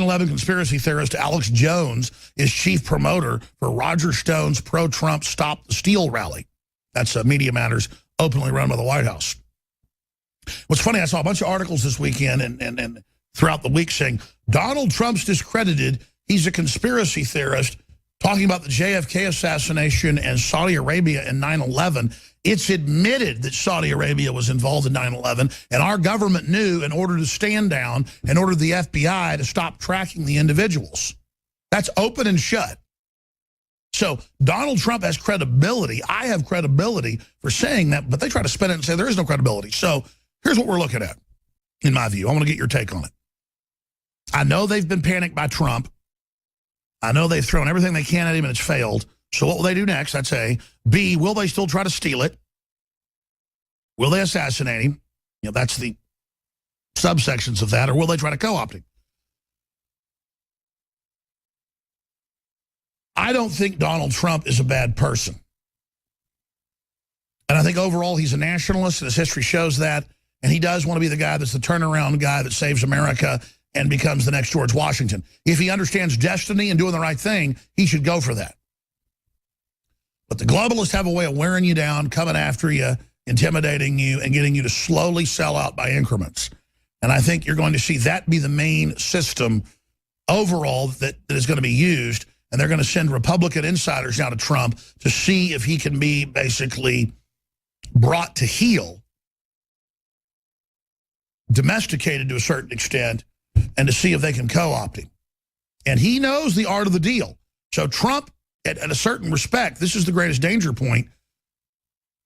9/11 conspiracy theorist Alex Jones is chief promoter for Roger Stone's pro-Trump Stop the Steal rally. That's Media Matters, openly run by the White House. What's funny, I saw a bunch of articles this weekend and throughout the week saying Donald Trump's discredited. He's a conspiracy theorist talking about the JFK assassination and Saudi Arabia in 9/11. It's admitted that Saudi Arabia was involved in 9/11, and our government knew in order to stand down and ordered the FBI to stop tracking the individuals. That's open and shut. So Donald Trump has credibility. I have credibility for saying that, but they try to spin it and say there is no credibility. So here's what we're looking at, in my view. I want to get your take on it. I know they've been panicked by Trump. I know they've thrown everything they can at him and it's failed. So what will they do next? I'd say, B, will they still try to steal it? Will they assassinate him? You know, that's the subsections of that. Or will they try to co-opt him? I don't think Donald Trump is a bad person. And I think overall he's a nationalist, and his history shows that. And he does want to be the guy that's the turnaround guy that saves America and becomes the next George Washington. If he understands destiny and doing the right thing, he should go for that. But the globalists have a way of wearing you down, coming after you, intimidating you, and getting you to slowly sell out by increments. And I think you're going to see that be the main system overall that is going to be used. And they're going to send Republican insiders now to Trump to see if he can be basically brought to heel, domesticated to a certain extent, and to see if they can co-opt him. And he knows the art of the deal. So Trump, at a certain respect, this is the greatest danger point.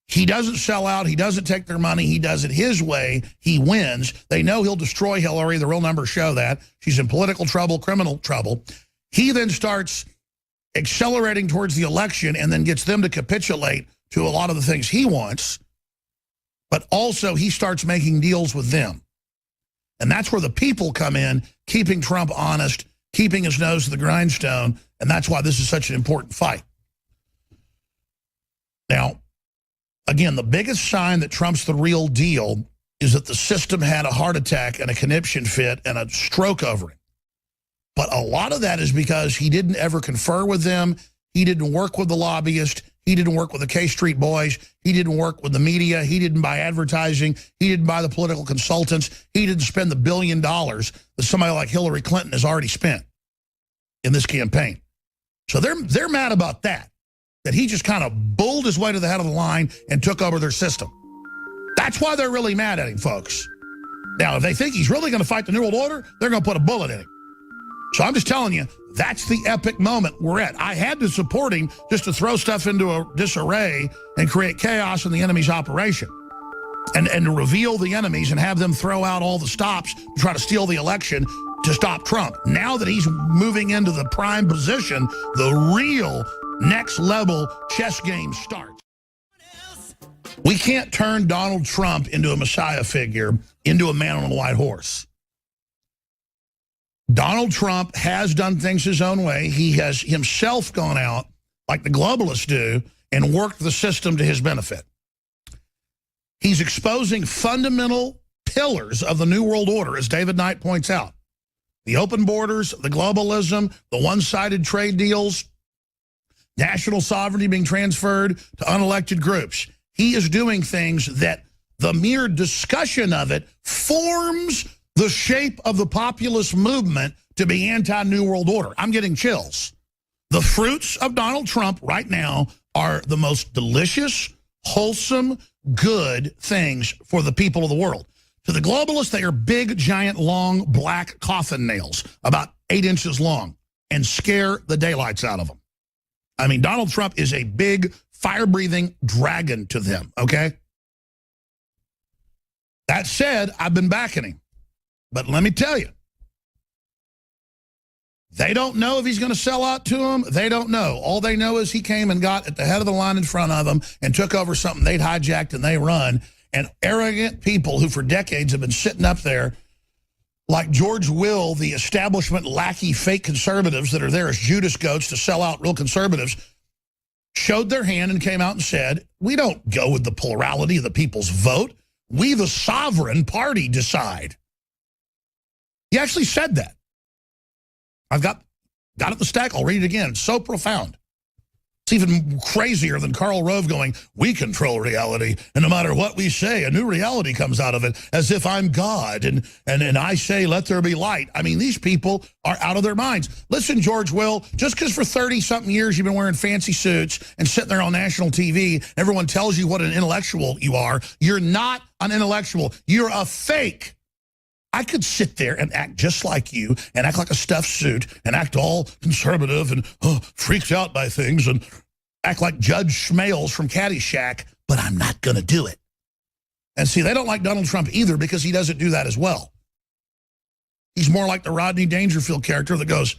He doesn't sell out. He doesn't take their money. He does it his way. He wins. They know he'll destroy Hillary. The real numbers show that. She's in political trouble, criminal trouble. He then starts accelerating towards the election and then gets them to capitulate to a lot of the things he wants. But also he starts making deals with them. And that's where the people come in, keeping Trump honest, keeping his nose to the grindstone. And that's why this is such an important fight. Now, again, the biggest sign that Trump's the real deal is that the system had a heart attack and a conniption fit and a stroke over him. But a lot of that is because he didn't ever confer with them. He didn't work with the lobbyist. He didn't work with the K Street boys. He didn't work with the media. He didn't buy advertising. He didn't buy the political consultants. He didn't spend the $1 billion that somebody like Hillary Clinton has already spent in this campaign. So they're mad about that he just kind of bulled his way to the head of the line and took over their system. That's why they're really mad at him, folks. Now, if they think he's really going to fight the New World Order, they're going to put a bullet in him. So I'm just telling you, that's the epic moment we're at. I had to support him just to throw stuff into a disarray and create chaos in the enemy's operation. And to reveal the enemies and have them throw out all the stops to try to steal the election to stop Trump. Now that he's moving into the prime position, the real next level chess game starts. We can't turn Donald Trump into a messiah figure, into a man on a white horse. Donald Trump has done things his own way. He has himself gone out, like the globalists do, and worked the system to his benefit. He's exposing fundamental pillars of the New World Order, as David Knight points out. The open borders, the globalism, the one-sided trade deals, national sovereignty being transferred to unelected groups. He is doing things that the mere discussion of it forms the shape of the populist movement to be anti-New World Order. I'm getting chills. The fruits of Donald Trump right now are the most delicious, wholesome, good things for the people of the world. To the globalists, they are big, giant, long, black coffin nails, about 8 inches long, and scare the daylights out of them. I mean, Donald Trump is a big, fire-breathing dragon to them, okay? That said, I've been backing him. But let me tell you, they don't know if he's going to sell out to them. They don't know. All they know is he came and got at the head of the line in front of them and took over something they'd hijacked and they run. And arrogant people who for decades have been sitting up there like George Will, the establishment lackey fake conservatives that are there as Judas goats to sell out real conservatives, showed their hand and came out and said, we don't go with the plurality of the people's vote. We, the sovereign party, decide. He actually said that. I've got it the stack. I'll read it again. It's so profound. It's even crazier than Karl Rove going, we control reality, and no matter what we say, a new reality comes out of it, as if I'm God, and I say, let there be light. I mean, these people are out of their minds. Listen, George Will, just because for 30-something years you've been wearing fancy suits and sitting there on national TV, everyone tells you what an intellectual you are, you're not an intellectual. You're a fake. I could sit there and act just like you and act like a stuffed suit and act all conservative and freaked out by things and act like Judge Schmales from Caddyshack, but I'm not going to do it. And see, they don't like Donald Trump either because he doesn't do that as well. He's more like the Rodney Dangerfield character that goes,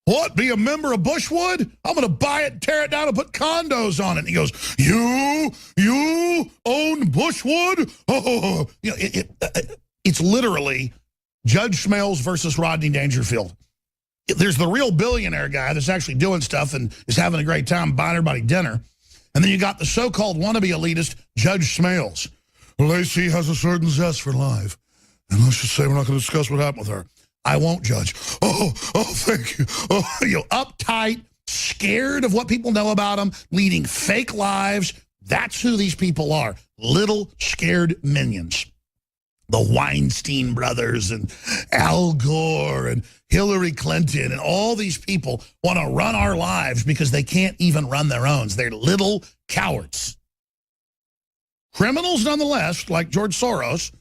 what, be a member of Bushwood? I'm going to buy it, tear it down, and put condos on it. And he goes, you own Bushwood? Oh, you know, it's literally Judge Schmales versus Rodney Dangerfield. There's the real billionaire guy that's actually doing stuff and is having a great time buying everybody dinner. And then you got the so-called wannabe elitist, Judge Schmales. Lacey has a certain zest for life. And let's just say we're not going to discuss what happened with her. I won't judge. Oh, thank you. Oh, you know, uptight, scared of what people know about them, leading fake lives. That's who these people are. Little scared minions. The Weinstein brothers and Al Gore and Hillary Clinton and all these people want to run our lives because they can't even run their own. They're little cowards. Criminals nonetheless, like George Soros,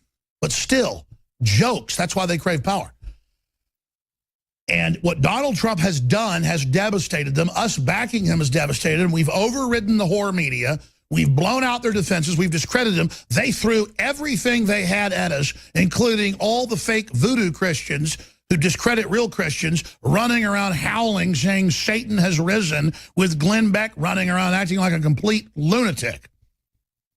but still jokes. That's why they crave power. And what Donald Trump has done has devastated them. Us backing him has devastated them. We've overridden the horror media. We've blown out their defenses. We've discredited them. They threw everything they had at us, including all the fake voodoo Christians who discredit real Christians, running around howling, saying Satan has risen, with Glenn Beck running around acting like a complete lunatic.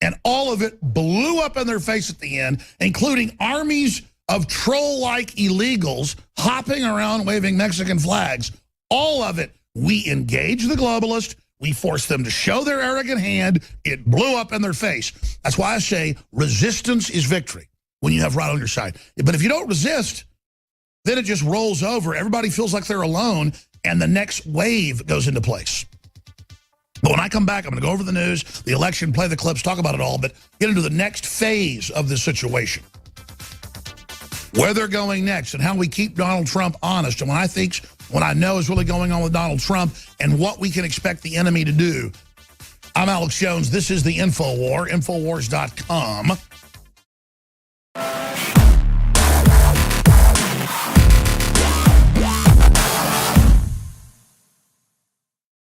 And all of it blew up in their face at the end, including armies of troll-like illegals hopping around waving Mexican flags. All of it, we engaged the globalists. We forced them to show their arrogant hand. It blew up in their face. That's why I say resistance is victory when you have right on your side. But if you don't resist, then it just rolls over. Everybody feels like they're alone, and the next wave goes into place. But when I come back, I'm going to go over the news, the election, play the clips, talk about it all, but get into the next phase of this situation. Where they're going next and how we keep Donald Trump honest and what I know is really going on with Donald Trump and what we can expect the enemy to do. I'm Alex Jones. This is the InfoWar, Infowars.com.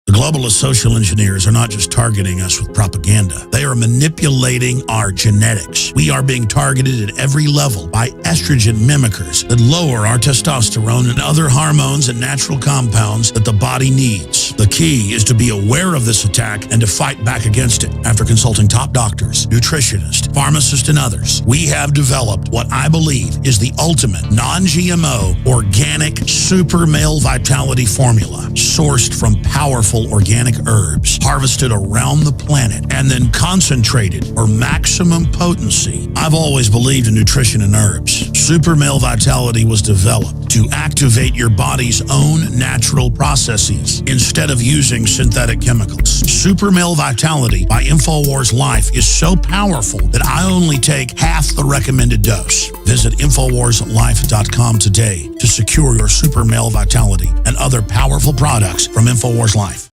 Globalist social engineers are not just targeting us with propaganda. They are manipulating our genetics. We are being targeted at every level by estrogen mimickers that lower our testosterone and other hormones and natural compounds that the body needs. The key is to be aware of this attack and to fight back against it. After consulting top doctors, nutritionists, pharmacists, and others, we have developed what I believe is the ultimate non-GMO organic super male vitality formula sourced from powerful organic herbs harvested around the planet and then concentrated for maximum potency. I've always believed in nutrition and herbs. Super Male Vitality was developed to activate your body's own natural processes instead of using synthetic chemicals. Super Male Vitality by InfoWars Life is so powerful that I only take half the recommended dose. Visit InfoWarsLife.com today to secure your Super Male Vitality and other powerful products from InfoWars Life.